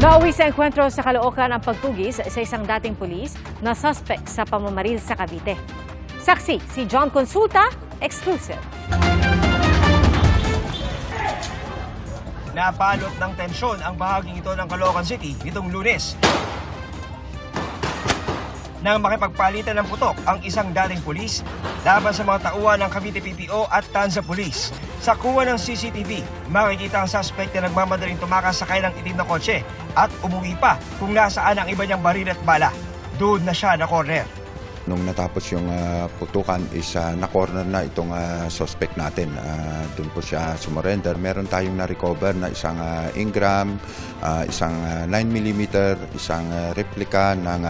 Nauwi sa enkwentro sa Caloocan ang pagtugis sa isang dating pulis na suspect sa pamamaril sa Cavite. Saksi si John Consulta, exclusive. Napalot ng tensyon ang bahaging ito ng Caloocan City nitong Lunes nang makipagpalitan ng putok ang isang dating pulis laban sa mga tauhan ng Cavite PPO at Tanza Police. Sa kuha ng CCTV, makikita ang suspect na nagmamadaling tumakas sakay ng itim na kotse at umuwi pa kung nasaan ang iba niyang baril at bala. Doon na siya na-corner. Nung natapos yung putukan is na-corner na itong suspect natin. Doon po siya sumurrender. Meron tayong na-recover na isang Ingram, isang 9mm, isang replica ng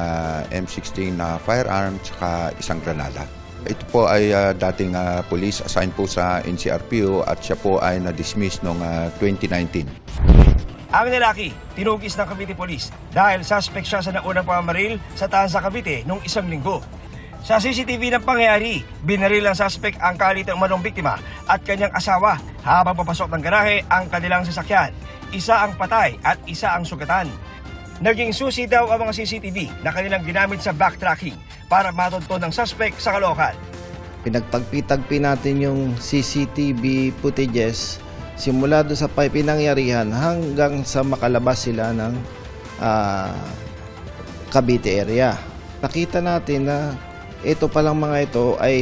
M16 na firearm, saka isang granada. Ito po ay dating police assigned po sa NCRPO at siya po ay na-dismiss noong 2019. Ang lalaki, tinugis ng Cavite Police dahil suspect siya sa naunang pamamaril sa Tanza, Cavite noong isang linggo. Sa CCTV ng pangyayari, binaril ng suspect ang kalitang umanong biktima at kanyang asawa habang papasok ng garahe ang kanilang sasakyan. Isa ang patay at isa ang sugatan. Naging susi daw ang mga CCTV na kanilang ginamit sa backtracking para matunton ng suspect sa Caloocan. Pinagtagpi-tagpi natin yung CCTV footages simula doon sa pinangyarihan hanggang sa makalabas sila ng Cavite area. Nakita natin na ito palang mga ito ay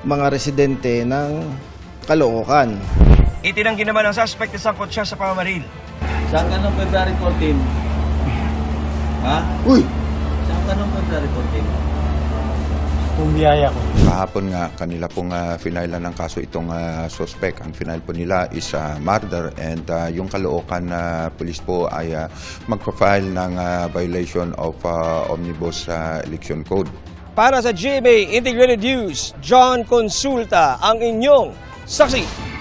mga residente ng Caloocan. Itinanggi naman ng suspect na sangkot siya sa pamamaril. Saan ka ng February 14? Ha? Uy! Saan ka ng February 14? Bumiyaya ko. Kahapon nga kanila pong finailan ng kaso itong suspect. Ang final po nila is murder and yung Caloocan police po ay magpa-file ng violation of Omnibus Election Code. Para sa GMA Integrated News, John Consulta ang inyong saksi.